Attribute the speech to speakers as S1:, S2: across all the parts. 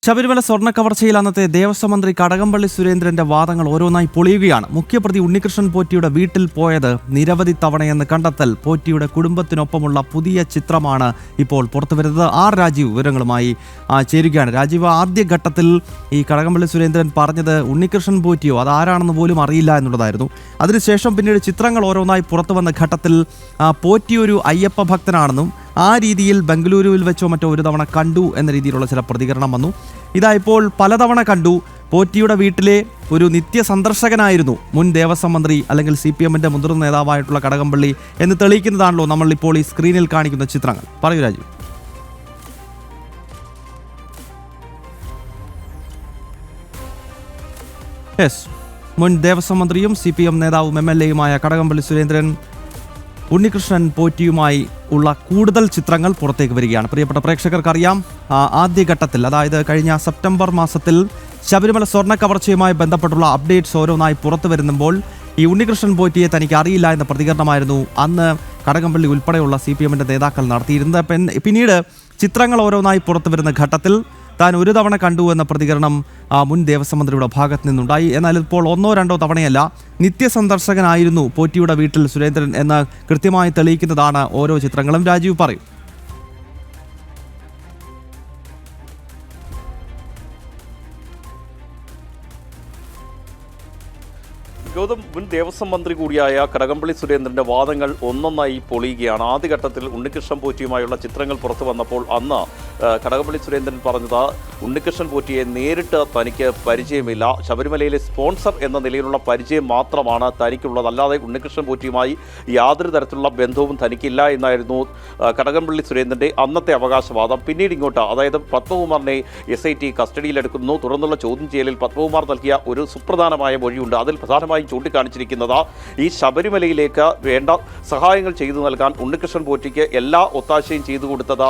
S1: ശബരിമല സ്വർണ്ണ കവർച്ചയിൽ അന്നത്തെ ദേവസ്വം മന്ത്രി കടകംപള്ളി സുരേന്ദ്രന്റെ വാദങ്ങൾ ഓരോന്നായി പൊളിയുകയാണ്. മുഖ്യപ്രതി ഉണ്ണികൃഷ്ണൻ പോറ്റിയുടെ വീട്ടിൽ പോയത് നിരവധി തവണയെന്ന് കണ്ടെത്തൽ. പോറ്റിയുടെ കുടുംബത്തിനൊപ്പമുള്ള പുതിയ ചിത്രമാണ് ഇപ്പോൾ പുറത്തുവരുന്നത്. ആർ രാജീവ് വിവരങ്ങളുമായി ചേരുകയാണ്. രാജീവ്, ആദ്യഘട്ടത്തിൽ ഈ കടകംപള്ളി സുരേന്ദ്രൻ പറഞ്ഞത് ഉണ്ണികൃഷ്ണൻ പോറ്റിയോ അതാരാണെന്ന് പോലും അറിയില്ല എന്നുള്ളതായിരുന്നു. അതിനുശേഷം പിന്നീട് ചിത്രങ്ങൾ ഓരോന്നായി പുറത്തു വന്ന ഘട്ടത്തിൽ പോറ്റി ഒരു അയ്യപ്പ ഭക്തനാണെന്നും ആ രീതിയിൽ ബംഗളൂരുവിൽ വെച്ചോ മറ്റോ ഒരു തവണ കണ്ടു എന്ന രീതിയിലുള്ള ചില പ്രതികരണം വന്നു. ഇതാ ഇപ്പോൾ പലതവണ കണ്ടു. പോറ്റിയുടെ വീട്ടിലെ ഒരു നിത്യ സന്ദർശകനായിരുന്നു മുൻ ദേവസ്വം മന്ത്രി അല്ലെങ്കിൽ CPM-ന്റെ മുതിർന്ന നേതാവായിട്ടുള്ള കടകംപള്ളി എന്ന് തെളിയിക്കുന്നതാണല്ലോ നമ്മൾ ഇപ്പോൾ ഈ സ്ക്രീനിൽ കാണിക്കുന്ന ചിത്രങ്ങൾ. പറയൂ രാജു. മുൻ ദേവസ്വം മന്ത്രിയും CPM നേതാവും MLA-യുമായ കടകംപള്ളി സുരേന്ദ്രൻ ഉണ്ണികൃഷ്ണൻ പോറ്റിയുമായി ഉള്ള കൂടുതൽ ചിത്രങ്ങൾ പുറത്തേക്ക് വരികയാണ്. പ്രിയപ്പെട്ട പ്രേക്ഷകർക്കറിയാം, ആദ്യഘട്ടത്തിൽ അതായത് കഴിഞ്ഞ സെപ്റ്റംബർ മാസത്തിൽ ശബരിമല സ്വർണ്ണ കവർച്ചയുമായി ബന്ധപ്പെട്ടുള്ള അപ്ഡേറ്റ്സ് ഓരോന്നായി പുറത്തു വരുമ്പോൾ ഈ ഉണ്ണികൃഷ്ണൻ പോറ്റിയെ തനിക്ക് അറിയില്ല എന്ന പ്രതികരണമായിരുന്നു അന്ന് കടകംപള്ളി ഉൾപ്പെടെയുള്ള CPM-ന്റെ നേതാക്കൾ നടത്തിയിരുന്നത്. പിന്നീട് ചിത്രങ്ങൾ ഓരോന്നായി പുറത്തു വരുന്ന ഘട്ടത്തിൽ താൻ ഒരു തവണ കണ്ടു എന്ന പ്രതികരണം മുൻ ദേവസ്വം മന്ത്രിയുടെ ഭാഗത്ത് നിന്നുണ്ടായി. എന്നാൽ ഇപ്പോൾ ഒന്നോ രണ്ടോ തവണയല്ല, നിത്യസന്ദർശകനായിരുന്നു പോറ്റിയുടെ വീട്ടിൽ സുരേന്ദ്രൻ എന്ന് കൃത്യമായി തെളിയിക്കുന്നതാണ് ഓരോ ചിത്രങ്ങളും. രാജീവ് പറയും.
S2: ഗൗതം, മുൻ ദേവസ്വം മന്ത്രി കൂടിയായ കടകംപള്ളി സുരേന്ദ്രന്റെ വാദങ്ങൾ ഒന്നൊന്നായി പൊളിയുകയാണ്. ആദ്യഘട്ടത്തിൽ ഉണ്ണികൃഷ്ണൻ പോറ്റിയുമായുള്ള ചിത്രങ്ങൾ പുറത്തു വന്നപ്പോൾ അന്ന് കടകംപള്ളി സുരേന്ദ്രൻ പറഞ്ഞത് ഉണ്ണികൃഷ്ണൻ പോറ്റിയെ നേരിട്ട് തനിക്ക് പരിചയമില്ല, ശബരിമലയിലെ സ്പോൺസർ എന്ന നിലയിലുള്ള പരിചയം മാത്രമാണ് തനിക്കുള്ളത്, അല്ലാതെ ഉണ്ണികൃഷ്ണൻ പോറ്റിയുമായി യാതൊരു തരത്തിലുള്ള ബന്ധവും തനിക്കില്ല എന്നായിരുന്നു കടകംപള്ളി സുരേന്ദ്രന്റെ അന്നത്തെ അവകാശവാദം. പിന്നീട് ഇങ്ങോട്ട്, അതായത് പത്മകുമാറിനെ SIT കസ്റ്റഡിയിലെടുക്കുന്നു. തുടർന്നുള്ള ചോദ്യം ചെയ്യലിൽ പത്മകുമാർ നൽകിയ ഒരു സുപ്രധാനമായ മൊഴിയുണ്ട്. അതിൽ പ്രധാനമായും ചൂണ്ടിക്കാണിച്ചിരിക്കുന്നത് ഈ ശബരിമലയിലേക്ക് വേണ്ട സഹായങ്ങൾ ചെയ്തു നൽകാൻ ഉണ്ണികൃഷ്ണൻ പോറ്റിക്ക് എല്ലാ ഒത്താശയും ചെയ്തു കൊടുത്തത്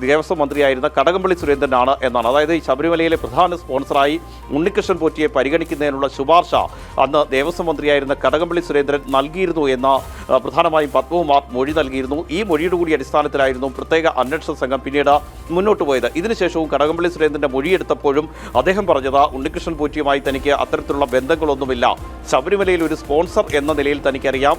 S2: ദേവസ്വം മന്ത്രിയായിരുന്ന കടകംപള്ളി സുരേന്ദ്രനാണ് എന്നാണ്. അതായത് ഈ ശബരിമലയിലെ പ്രധാന സ്പോൺസറായി ഉണ്ണികൃഷ്ണൻ പോറ്റിയെ പരിഗണിക്കുന്നതിനുള്ള ശുപാർശ അന്ന് ദേവസ്വം മന്ത്രിയായിരുന്ന കടകംപള്ളി സുരേന്ദ്രൻ നൽകിയിരുന്നു എന്ന പ്രധാനമായും പത്മകുമാർ മൊഴി നൽകിയിരുന്നു. ഈ മൊഴിയുടെ കൂടി അടിസ്ഥാനത്തിലായിരുന്നു പ്രത്യേക അന്വേഷണ സംഘം പിന്നീട് മുന്നോട്ട് പോയത്. ഇതിനുശേഷവും കടകംപള്ളി സുരേന്ദ്രൻ്റെ മൊഴിയെടുത്തപ്പോഴും അദ്ദേഹം പറഞ്ഞത് ഉണ്ണികൃഷ്ണൻ പോറ്റിയുമായി തനിക്ക് അത്തരത്തിലുള്ള ബന്ധങ്ങളൊന്നുമില്ല, ശബരിമലയിൽ ഒരു സ്പോൺസർ എന്ന നിലയിൽ തനിക്കറിയാം,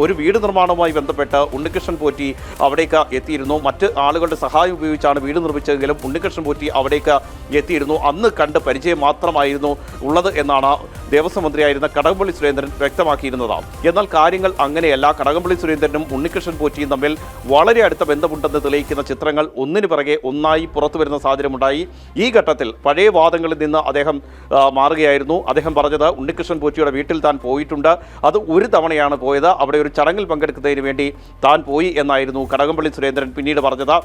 S2: ഒരു വീട് നിർമ്മാണവുമായി ബന്ധപ്പെട്ട് ഉണ്ണികൃഷ്ണൻ പോറ്റി അവിടേക്ക് എത്തിയിരുന്നു, മറ്റ് ആളുകളുടെ സഹായം ഉപയോഗിച്ചാണ് വീട് നിർമ്മിച്ചതെങ്കിലും ഉണ്ണികൃഷ്ണൻ പോറ്റി അവിടേക്ക് എത്തിയിരുന്നു, അന്ന് കണ്ട് പരിചയം മാത്രമായിരുന്നു ഉള്ളത് എന്നാണ് ദേവസ്വം മന്ത്രിയായിരുന്ന കടകംപള്ളി സുരേന്ദ്രൻ വ്യക്തമാക്കിയിരുന്നത്. എന്നാൽ കാര്യങ്ങൾ അങ്ങനെയല്ല. കടകംപള്ളി സുരേന്ദ്രനും ഉണ്ണികൃഷ്ണൻ പോറ്റിയും തമ്മിൽ വളരെ അടുത്ത ബന്ധമുണ്ടെന്ന് തെളിയിക്കുന്ന ചിത്രങ്ങൾ ഒന്നിനു പിറകെ ഒന്നായി പുറത്തു വരുന്ന സാഹചര്യമുണ്ടായി. ഈ ഘട്ടത്തിൽ പഴയ വാദങ്ങളിൽ നിന്ന് അദ്ദേഹം മാറുകയായിരുന്നു. അദ്ദേഹം പറഞ്ഞത് ഉണ്ണികൃഷ്ണൻ പോറ്റിയുടെ വീട്ടിൽ താൻ പോയിട്ടുണ്ട്, അത് ഒരു തവണയാണ് പോയത്, അവിടെ ഒരു ചടങ്ങിൽ പങ്കെടുക്കുന്നതിന് വേണ്ടി താൻ പോയി എന്നായിരുന്നു കടകംപള്ളി സുരേന്ദ്രൻ പിന്നീട് പറഞ്ഞത്.